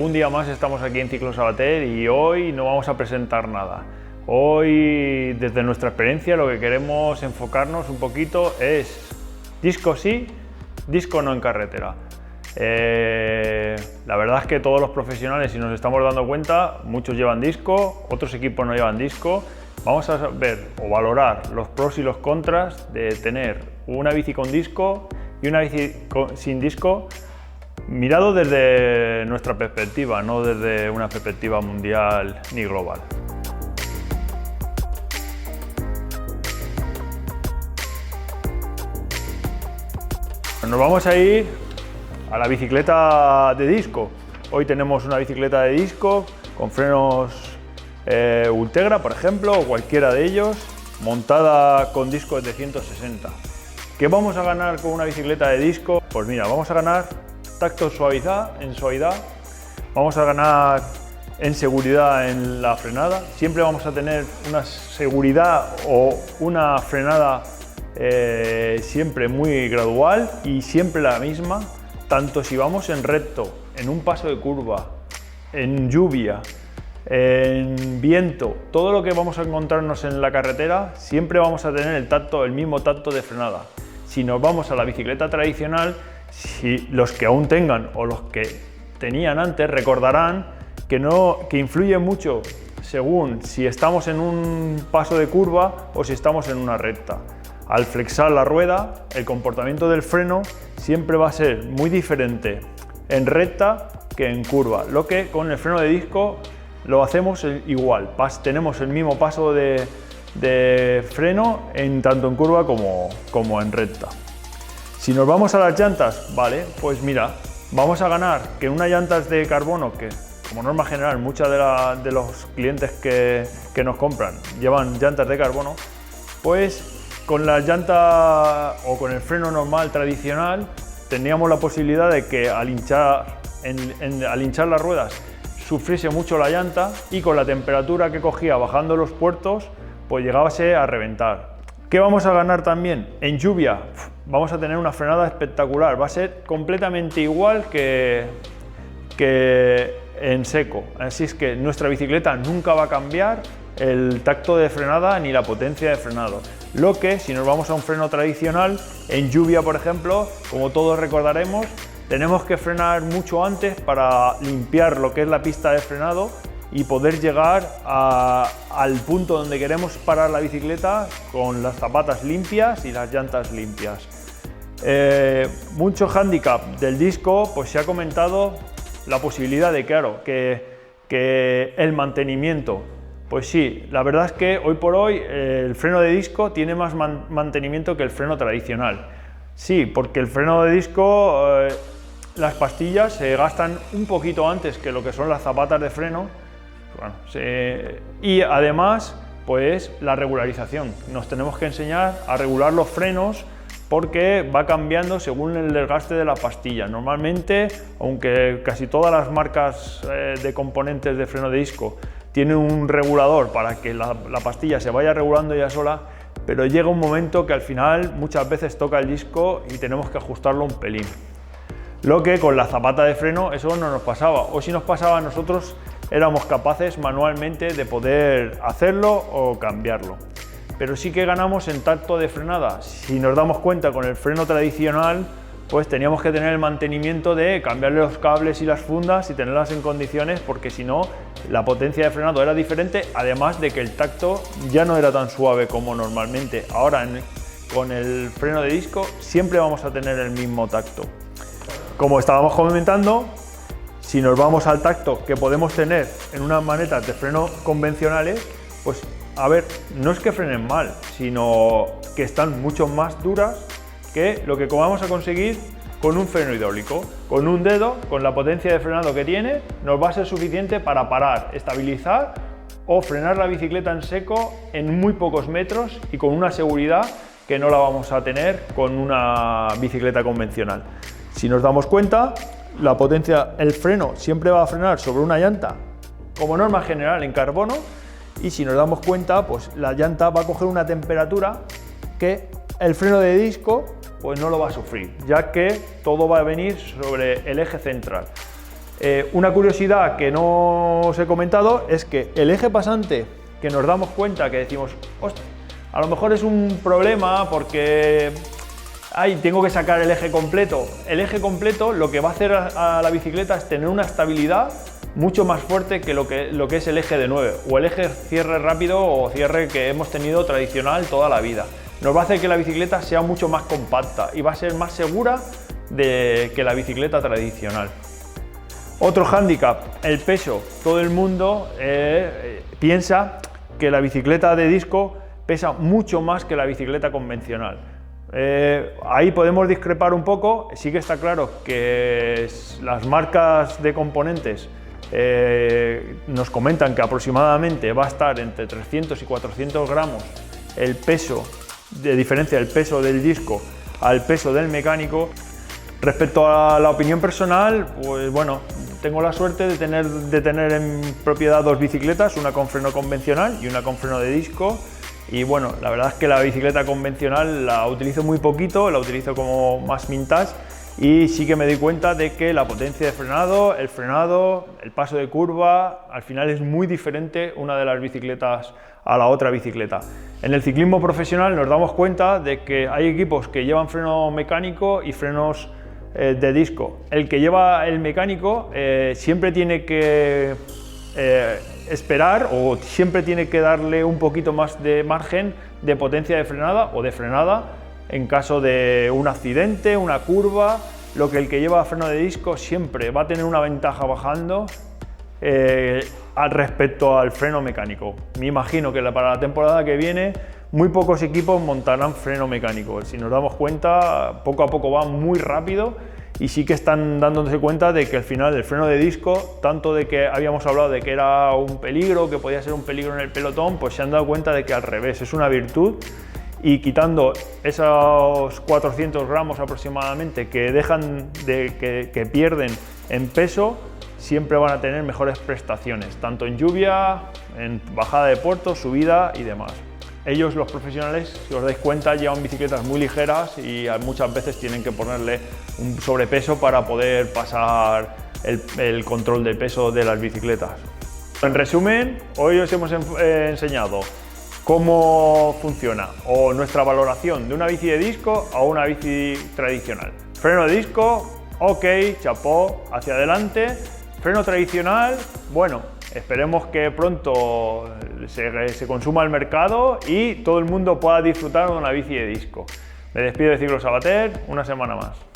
Un día más estamos aquí en Ciclo Sabater y hoy no vamos a presentar nada. Hoy, desde nuestra experiencia, lo que queremos enfocarnos un poquito es disco sí, disco no en carretera. La verdad es que todos los profesionales, si nos estamos dando cuenta, muchos llevan disco, otros equipos no llevan disco. Vamos a ver o valorar los pros y los contras de tener una bici con disco y una bici sin disco, mirado desde nuestra perspectiva, no desde una perspectiva mundial ni global. Nos vamos a ir a la bicicleta de disco. Hoy tenemos una bicicleta de disco con frenos Ultegra, por ejemplo, o cualquiera de ellos, montada con discos de 160. ¿Qué vamos a ganar con una bicicleta de disco? Pues mira, vamos a ganar tacto en suavidad, vamos a ganar en seguridad en la frenada. Siempre vamos a tener una seguridad o una frenada siempre muy gradual y siempre la misma, tanto si vamos en recto, en un paso de curva, en lluvia, en viento, todo lo que vamos a encontrarnos en la carretera, siempre vamos a tener el mismo tacto de frenada. Si nos vamos a la bicicleta tradicional, si los que aún tengan o los que tenían antes recordarán que influye mucho según si estamos en un paso de curva o si estamos en una recta. Al flexar la rueda, el comportamiento del freno siempre va a ser muy diferente en recta que en curva, lo que con el freno de disco lo hacemos igual, tenemos el mismo paso de freno tanto en curva como en recta. Si nos vamos a las llantas, vale, pues mira, vamos a ganar que unas llantas de carbono, que como norma general muchos de los clientes que nos compran llevan llantas de carbono, pues con la llanta o con el freno normal tradicional teníamos la posibilidad de que al hinchar las ruedas sufriese mucho la llanta y con la temperatura que cogía bajando los puertos pues llegábase a reventar. ¿Qué vamos a ganar también? En lluvia vamos a tener una frenada espectacular, va a ser completamente igual que en seco, así es que nuestra bicicleta nunca va a cambiar el tacto de frenada ni la potencia de frenado. Lo que si nos vamos a un freno tradicional, en lluvia por ejemplo, como todos recordaremos, tenemos que frenar mucho antes para limpiar lo que es la pista de frenado y poder llegar al punto donde queremos parar la bicicleta con las zapatas limpias y las llantas limpias. Mucho hándicap del disco, pues se ha comentado la posibilidad de, claro, que el mantenimiento. Pues sí, la verdad es que hoy por hoy el freno de disco tiene más mantenimiento que el freno tradicional. Sí, porque el freno de disco, las pastillas se gastan un poquito antes que lo que son las zapatas de freno. Bueno, y además, pues la regularización. Nos tenemos que enseñar a regular los frenos porque va cambiando según el desgaste de la pastilla. Normalmente, aunque casi todas las marcas de componentes de freno de disco tienen un regulador para que la pastilla se vaya regulando ya sola, pero llega un momento que al final muchas veces toca el disco y tenemos que ajustarlo un pelín. Lo que con la zapata de freno eso no nos pasaba, o si nos pasaba nosotros éramos capaces manualmente de poder hacerlo o cambiarlo. Pero sí que ganamos en tacto de frenada. Si nos damos cuenta con el freno tradicional, pues teníamos que tener el mantenimiento de cambiarle los cables y las fundas y tenerlas en condiciones, porque si no, la potencia de frenado era diferente, además de que el tacto ya no era tan suave como normalmente. Ahora con el freno de disco siempre vamos a tener el mismo tacto. Como estábamos comentando, si nos vamos al tacto que podemos tener en unas manetas de freno convencionales, pues a ver, no es que frenen mal, sino que están mucho más duras que lo que vamos a conseguir con un freno hidráulico. Con un dedo, con la potencia de frenado que tiene, nos va a ser suficiente para parar, estabilizar o frenar la bicicleta en seco en muy pocos metros y con una seguridad que no la vamos a tener con una bicicleta convencional. Si nos damos cuenta, la potencia, el freno siempre va a frenar sobre una llanta como norma general en carbono, y si nos damos cuenta, pues la llanta va a coger una temperatura que el freno de disco pues no lo va a sufrir, ya que todo va a venir sobre el eje central. Una curiosidad que no os he comentado es que el eje pasante, que nos damos cuenta que decimos, hostia, a lo mejor es un problema porque tengo que sacar el eje completo. El eje completo lo que va a hacer a la bicicleta es tener una estabilidad mucho más fuerte que lo que es el eje de 9 o el eje cierre rápido o cierre que hemos tenido tradicional toda la vida. Nos va a hacer que la bicicleta sea mucho más compacta y va a ser más segura que la bicicleta tradicional. Otro hándicap, el peso. Todo el mundo piensa que la bicicleta de disco pesa mucho más que la bicicleta convencional. Ahí podemos discrepar un poco. Sí que está claro que las marcas de componentes nos comentan que aproximadamente va a estar entre 300 y 400 gramos el peso de diferencia del peso del disco al peso del mecánico. Respecto a la opinión personal, pues bueno, tengo la suerte de tener en propiedad dos bicicletas, una con freno convencional y una con freno de disco. Y bueno, la verdad es que la bicicleta convencional la utilizo muy poquito, la utilizo como más vintage y sí que me doy cuenta de que la potencia de frenado, el paso de curva, al final es muy diferente una de las bicicletas a la otra bicicleta. En el ciclismo profesional nos damos cuenta de que hay equipos que llevan freno mecánico y frenos de disco. El que lleva el mecánico siempre tiene que esperar o siempre tiene que darle un poquito más de margen de potencia de frenada o de frenada en caso de un accidente, una curva, lo que el que lleva freno de disco siempre va a tener una ventaja bajando al respecto al freno mecánico. Me imagino que para la temporada que viene muy pocos equipos montarán freno mecánico. Si nos damos cuenta, poco a poco va muy rápido y sí que están dándose cuenta de que al final el freno de disco, tanto de que habíamos hablado de que era un peligro, que podía ser un peligro en el pelotón, pues se han dado cuenta de que al revés, es una virtud y quitando esos 400 gramos aproximadamente que pierden en peso, siempre van a tener mejores prestaciones, tanto en lluvia, en bajada de puerto, subida y demás. Ellos, los profesionales, si os dais cuenta, llevan bicicletas muy ligeras y muchas veces tienen que ponerle un sobrepeso para poder pasar el control de peso de las bicicletas. En resumen, hoy os hemos enseñado cómo funciona o nuestra valoración de una bici de disco a una bici tradicional. Freno de disco, ok, chapó, hacia adelante. Freno tradicional, bueno, esperemos que pronto se consuma el mercado y todo el mundo pueda disfrutar de una bici de disco. Me despido de Ciclo Sabater, una semana más.